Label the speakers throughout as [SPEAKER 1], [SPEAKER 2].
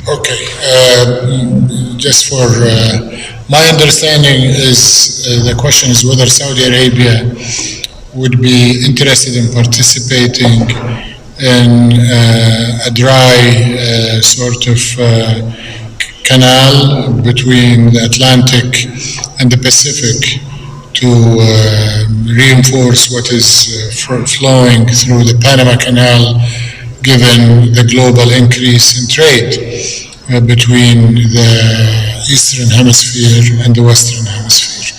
[SPEAKER 1] Okay. Just for my understanding is the question is whether Saudi Arabia would be interested in participating in a dry sort of canal between the Atlantic and the Pacific to reinforce what is flowing through the Panama Canal, given the global increase in trade between the Eastern Hemisphere and the Western Hemisphere.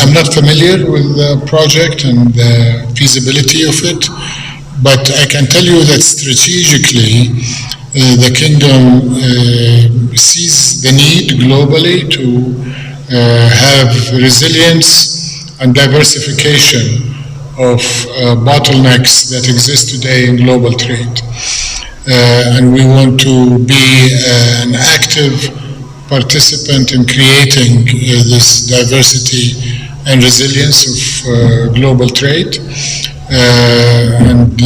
[SPEAKER 1] I'm not familiar with the project and the feasibility of it, but I can tell you that strategically the Kingdom sees the need globally to have resilience and diversification of bottlenecks that exist today in global trade. And we want to be an active participant in creating this diversity and resilience of global trade. And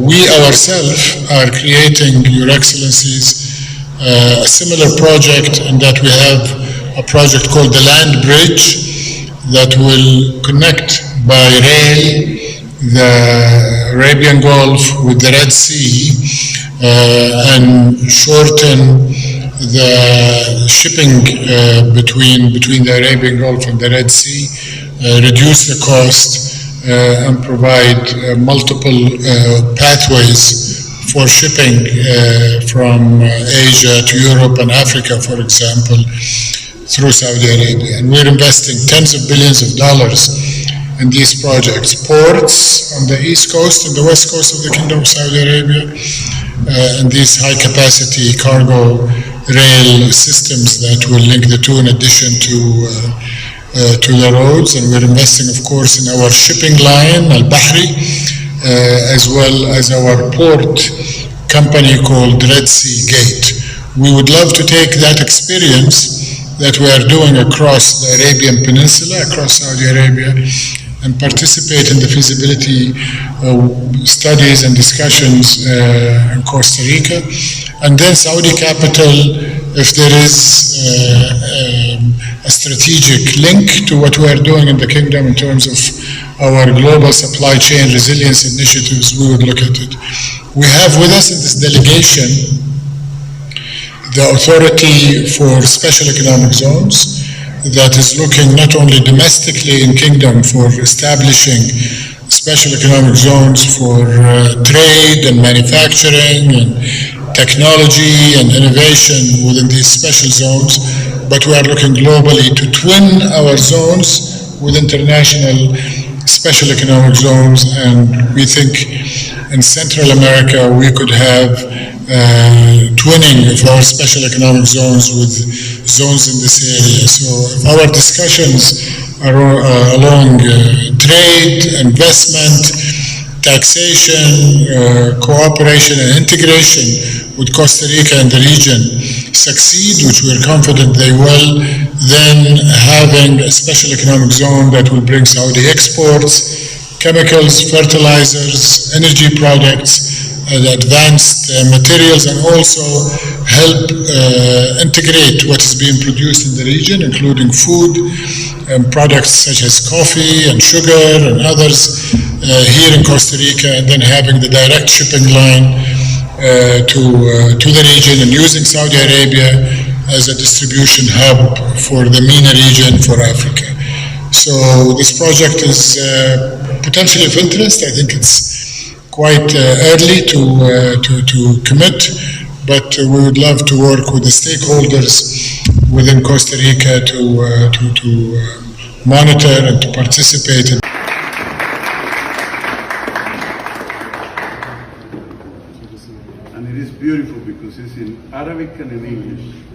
[SPEAKER 1] we ourselves are creating, Your Excellencies, a similar project in that we have a project called the Land Bridge that will connect by rail the Arabian Gulf with the Red Sea and shorten the shipping between the Arabian Gulf and the Red Sea, reduce the cost, and provide multiple pathways for shipping from Asia to Europe and Africa, for example, through Saudi Arabia. And we're investing tens of billions of dollars in these projects. Ports on the east coast and the west coast of the Kingdom of Saudi Arabia, and these high-capacity cargo rail systems that will link the two in addition to the roads. And we're investing, of course, in our shipping line, Al-Bahri, as well as our port company called Red Sea Gate. We would love to take that experience that we are doing across the Arabian Peninsula, across Saudi Arabia, and participate in the feasibility studies and discussions in Costa Rica. And then Saudi capital, if there is a strategic link to what we are doing in the Kingdom in terms of our global supply chain resilience initiatives, we would look at it. We have with us in this delegation the Authority for Special Economic Zones that is looking not only domestically in Kingdom for establishing special economic zones for trade and manufacturing and technology and innovation within these special zones, but we are looking globally to twin our zones with international special economic zones. And we think in Central America we could have twinning of our special economic zones with zones in this area. So if our discussions are along trade, investment, taxation, cooperation and integration with Costa Rica and the region succeed, which we're confident they will, then having a special economic zone that will bring Saudi exports, chemicals, fertilizers, energy products, advanced materials, and also help integrate what is being produced in the region, including food and products such as coffee and sugar and others here in Costa Rica, and then having the direct shipping line to the region and using Saudi Arabia as a distribution hub for the MENA region for Africa. So this project is potentially of interest. I think it's quite early to commit, but we would love to work with the stakeholders within Costa Rica to monitor and to participate in.
[SPEAKER 2] And it is beautiful because it's in Arabic and in English.